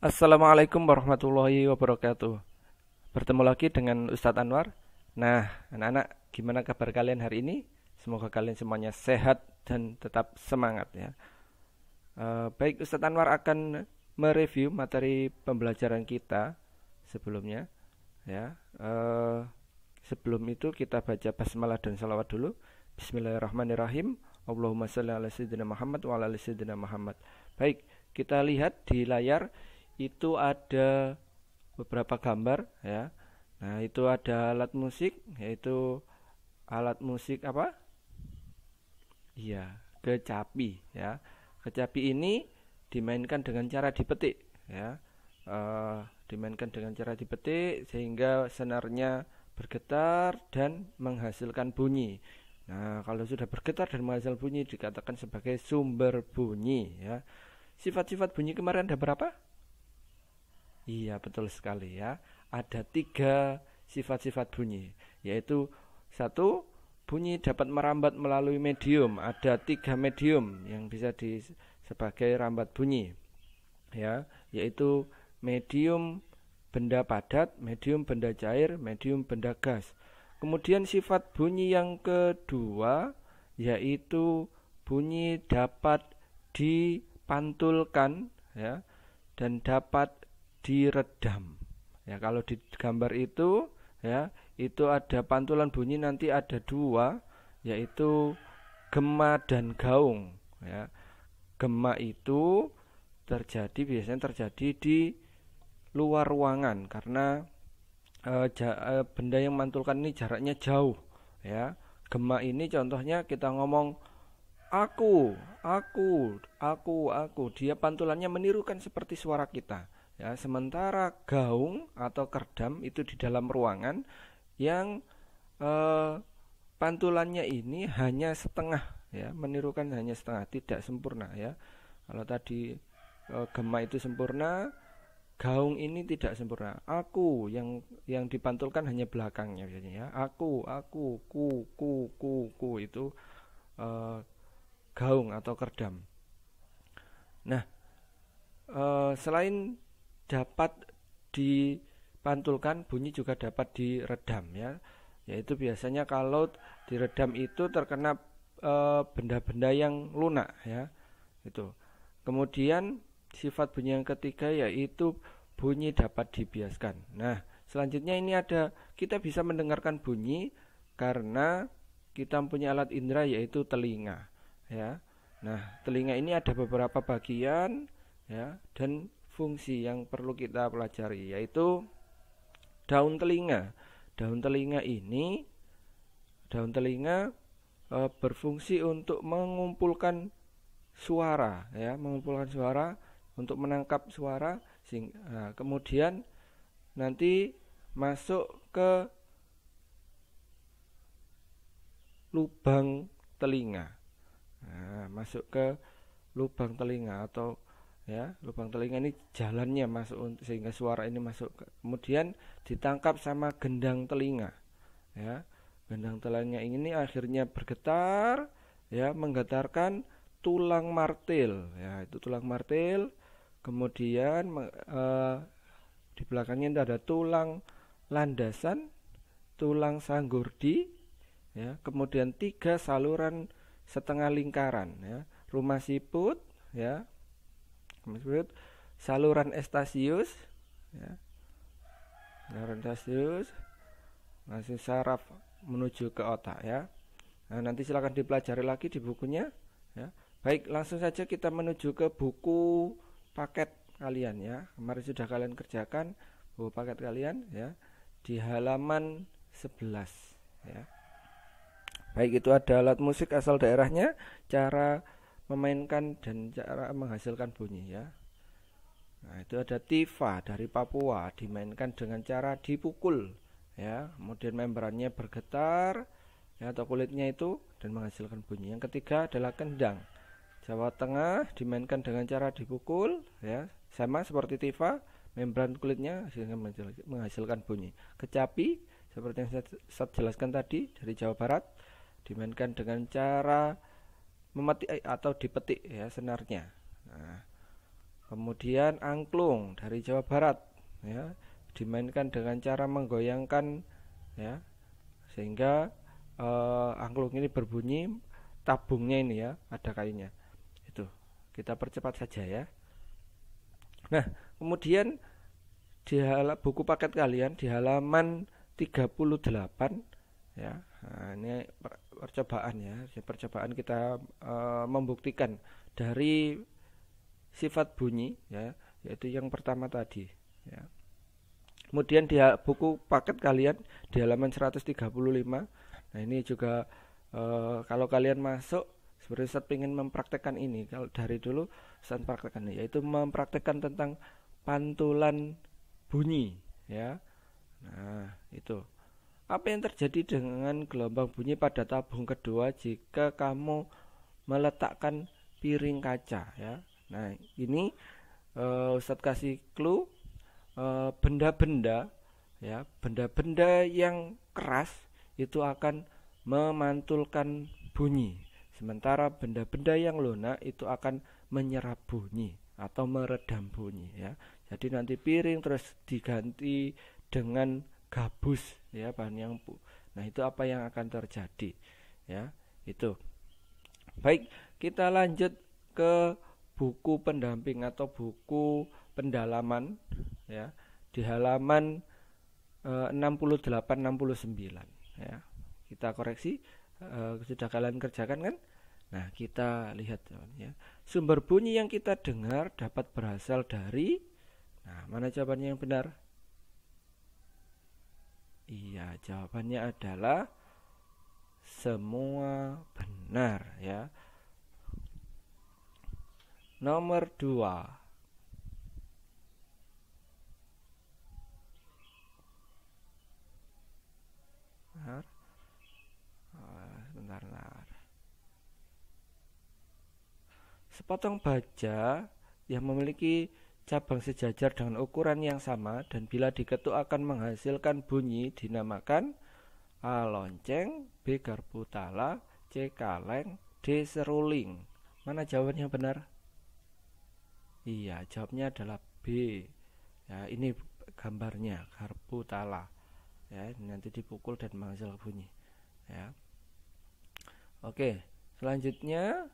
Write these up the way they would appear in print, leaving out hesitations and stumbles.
Assalamualaikum warahmatullahi wabarakatuh. Bertemu lagi dengan Ustadz Anwar. Nah, anak-anak, gimana kabar kalian hari ini? Semoga kalian semuanya sehat dan tetap semangat ya. Baik, Ustadz Anwar akan mereview materi pembelajaran kita sebelumnya ya. Sebelum itu kita baca basmalah dan salawat dulu. Bismillahirrahmanirrahim. Allahumma shalli ala sayyidina Muhammad wa ala ali sayyidina Muhammad. Baik, kita lihat di layar itu ada beberapa gambar ya. Nah, itu ada alat musik, yaitu alat musik apa? Iya, kecapi ya. Kecapi ini dimainkan dengan cara dipetik ya. Dimainkan dengan cara dipetik sehingga senarnya bergetar dan menghasilkan bunyi. Nah, kalau sudah bergetar dan menghasilkan bunyi dikatakan sebagai sumber bunyi ya. Sifat-sifat bunyi kemarin ada berapa? Iya, betul sekali ya. Ada tiga sifat-sifat bunyi, yaitu satu, bunyi dapat merambat melalui medium. Ada tiga medium yang bisa sebagai rambat bunyi, ya, yaitu medium benda padat, medium benda cair, medium benda gas. Kemudian sifat bunyi yang kedua, yaitu bunyi dapat dipantulkan, ya, dan dapat diredam. Ya, kalau di gambar itu ya, itu ada pantulan bunyi nanti ada dua, yaitu gema dan gaung ya. Gema itu biasanya terjadi di luar ruangan karena benda yang mantulkan ini jaraknya jauh ya. Gema ini contohnya kita ngomong aku, dia pantulannya menirukan seperti suara kita. Ya, sementara gaung atau kerdam itu di dalam ruangan yang pantulannya ini hanya setengah ya, menirukan hanya setengah, tidak sempurna ya. Kalau tadi gema itu sempurna, gaung ini tidak sempurna. Aku yang dipantulkan hanya belakangnya biasanya ya. Aku, ku itu gaung atau kerdam. Nah, selain dapat dipantulkan, bunyi juga dapat diredam ya. Yaitu biasanya kalau diredam itu terkena benda-benda yang lunak ya. Itu. Kemudian sifat bunyi yang ketiga yaitu bunyi dapat dibiaskan. Nah, selanjutnya ini ada kita bisa mendengarkan bunyi karena kita punya alat indera yaitu telinga ya. Nah, telinga ini ada beberapa bagian ya dan fungsi yang perlu kita pelajari yaitu daun telinga. Daun telinga berfungsi untuk mengumpulkan suara ya, untuk menangkap suara kemudian nanti masuk ke lubang telinga. Nah, masuk ke lubang telinga atau ya, lubang telinga ini jalannya masuk sehingga suara ini masuk kemudian ditangkap sama gendang telinga ya. Gendang telinga ini akhirnya bergetar ya, menggetarkan tulang martil ya, itu tulang martil. Kemudian di belakangnya ada tulang landasan, tulang sanggurdi ya, kemudian tiga saluran setengah lingkaran ya, rumah siput ya, saluran estasius ya, masih saraf menuju ke otak ya. Nah, nanti silakan dipelajari lagi di bukunya ya. Baik, langsung saja kita menuju ke buku paket kalian ya. Kemarin sudah kalian kerjakan buku paket kalian ya, di halaman 11 ya. Baik, itu ada alat musik asal daerahnya, cara memainkan dan cara menghasilkan bunyi ya. Nah, itu ada tifa dari Papua, dimainkan dengan cara dipukul ya, kemudian membrannya bergetar ya, atau kulitnya itu dan menghasilkan bunyi. Yang ketiga adalah kendang Jawa Tengah, dimainkan dengan cara dipukul ya, sama seperti tifa, membran kulitnya sehingga menghasilkan bunyi. Kecapi seperti yang saya jelaskan tadi dari Jawa Barat, dimainkan dengan cara memetik atau dipetik ya senarnya. Nah, Kemudian angklung dari Jawa Barat, ya, dimainkan dengan cara menggoyangkan, ya, sehingga angklung ini berbunyi, tabungnya ini ya, ada kayunya. Itu kita percepat saja ya. Nah, kemudian di buku paket kalian di halaman 38 ya. Nah, ini percobaan ya. Percobaan kita membuktikan dari sifat bunyi ya, yaitu yang pertama tadi ya. Kemudian di buku paket kalian di halaman 135. Nah, ini juga kalau kalian masuk sebenarnya Ustaz ingin mempraktekkan ini. Kalau dari dulu Ustaz praktekkan, yaitu mempraktekkan tentang pantulan bunyi ya. Nah, itu. Apa yang terjadi dengan gelombang bunyi pada tabung kedua jika kamu meletakkan piring kaca ya. Nah, ini Ustadz kasih clue, benda-benda ya, benda-benda yang keras itu akan memantulkan bunyi, sementara benda-benda yang lunak itu akan menyerap bunyi atau meredam bunyi ya. Jadi nanti piring terus diganti dengan gabus ya, bahan yang empuk. Nah, itu apa yang akan terjadi ya, itu. Baik, kita lanjut ke buku pendamping atau buku pendalaman ya, di halaman 68-69 ya. Kita koreksi, sudah kalian kerjakan kan? Nah, kita lihat ya. Sumber bunyi yang kita dengar dapat berasal dari, nah, mana jawabannya yang benar? Iya, jawabannya adalah semua benar ya. Nomor 2. Benar. Sebentar. Sepotong baja yang memiliki cabang sejajar dengan ukuran yang sama dan bila diketuk akan menghasilkan bunyi dinamakan A. Lonceng, B. Garpu tala, C. Kaleng, D. Seruling. Mana jawabannya benar? Iya, jawabnya adalah B. Ya, ini gambarnya garpu tala. Ya, nanti dipukul dan menghasilkan bunyi. Ya. Oke, selanjutnya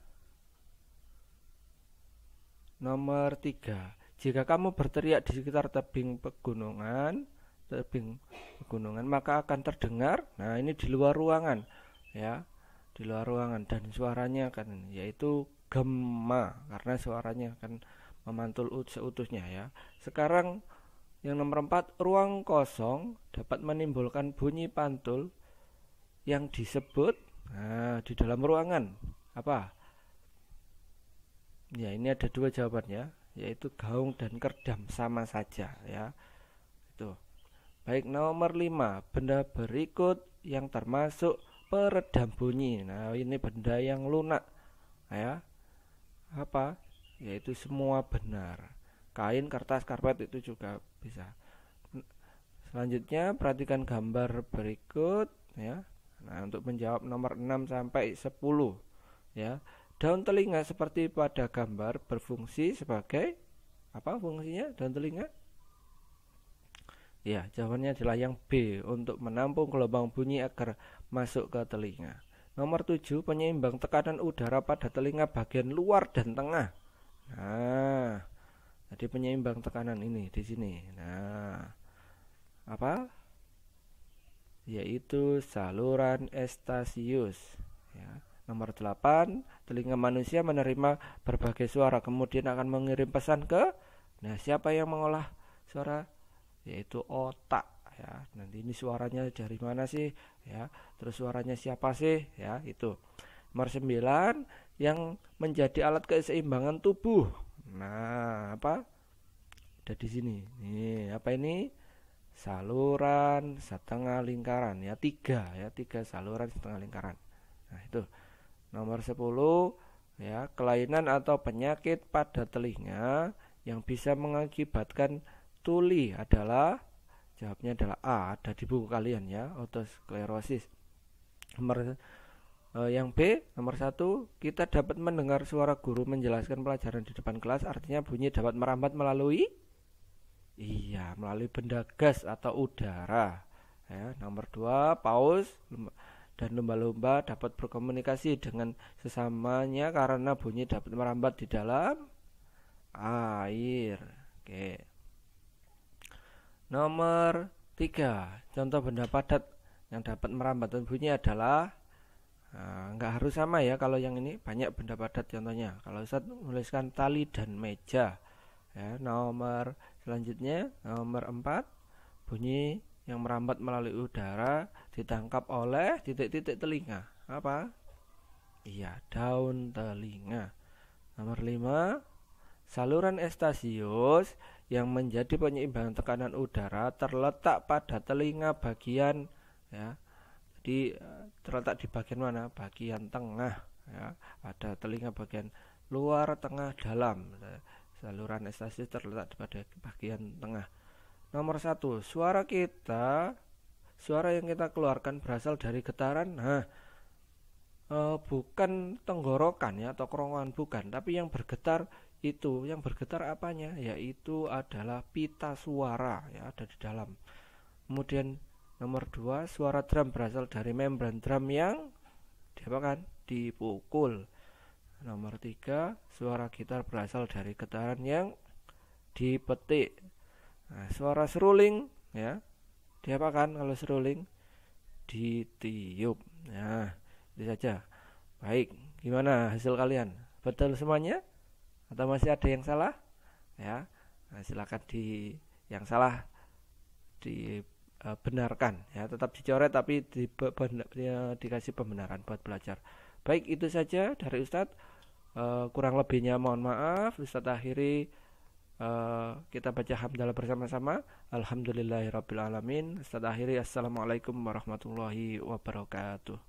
nomor 3. Jika kamu berteriak di sekitar tebing pegunungan, maka akan terdengar. Nah, ini di luar ruangan, ya, di luar ruangan dan suaranya akan yaitu gema karena suaranya akan memantul seutuhnya ya. Sekarang yang nomor 4, ruang kosong dapat menimbulkan bunyi pantul yang disebut, nah, di dalam ruangan apa? Ya, ini ada dua jawabannya, yaitu gaung dan kerdam, sama saja ya. Itu. Baik, nomor 5, benda berikut yang termasuk peredam bunyi. Nah, ini benda yang lunak ya. Apa? Yaitu semua benar. Kain, kertas, karpet itu juga bisa. Selanjutnya perhatikan gambar berikut ya. Nah, untuk menjawab nomor 6 sampai 10 ya. Daun telinga seperti pada gambar berfungsi sebagai apa fungsinya daun telinga? Ya, jawabannya adalah yang B, untuk menampung gelombang bunyi agar masuk ke telinga. Nomor 7, penyeimbang tekanan udara pada telinga bagian luar dan tengah. Nah, jadi penyeimbang tekanan ini di sini. Nah, apa? Yaitu saluran Eustachius ya. Nomor 8, telinga manusia menerima berbagai suara kemudian akan mengirim pesan ke, nah, siapa yang mengolah suara? Yaitu otak ya. Nanti ini suaranya dari mana sih ya? Terus suaranya siapa sih ya? Itu. Nomor 9, yang menjadi alat keseimbangan tubuh. Nah, apa? Ada di sini. Nih, apa ini? Saluran setengah lingkaran ya, 3 ya, 3 saluran setengah lingkaran. Nah, itu. Nomor 10 ya, kelainan atau penyakit pada telinga yang bisa mengakibatkan tuli adalah, jawabnya adalah A, ada di buku kalian ya, otosklerosis. Nomor Yang B, nomor 1, kita dapat mendengar suara guru menjelaskan pelajaran di depan kelas, artinya bunyi dapat merambat melalui melalui benda gas atau udara. Ya, nomor 2, paus dan lumba-lumba dapat berkomunikasi dengan sesamanya karena bunyi dapat merambat di dalam air. Oke. Nomor 3, contoh benda padat yang dapat merambat dan bunyi adalah nggak harus sama ya, kalau yang ini banyak benda padat contohnya. Kalau Ustaz menuliskan tali dan meja. Ya, nomor selanjutnya, nomor 4, bunyi yang merambat melalui udara ditangkap oleh titik-titik telinga. Apa? Iya, daun telinga. Nomor 5, saluran Eustachius yang menjadi penyeimbang tekanan udara terletak pada telinga bagian, ya. Jadi terletak di bagian mana? Bagian tengah, ya. Ada telinga bagian luar, tengah, dalam. Saluran Eustachius terletak pada bagian tengah. Nomor 1, suara yang kita keluarkan berasal dari getaran. Bukan tenggorokan ya atau kerongkongan, bukan, tapi yang bergetar apanya? Yaitu adalah pita suara, ya, ada di dalam. Kemudian nomor 2, suara drum berasal dari membran drum yang dipukul. Nomor 3, suara gitar berasal dari getaran yang dipetik. Nah, suara seruling, ya, diapakan kalau seruling? Ditiup. Nah, itu saja. Baik, gimana hasil kalian? Betul semuanya? Atau masih ada yang salah? Ya, nah, silakan yang salah dibenarkan, ya, tetap dicoret tapi dikasih pembenaran buat belajar. Baik, itu saja dari Ustadz. Kurang lebihnya mohon maaf. Ustadz akhiri, kita baca hamdalah bersama-sama. Alhamdulillahirrabbilalamin. Ustadz akhiri, assalamualaikum warahmatullahi wabarakatuh.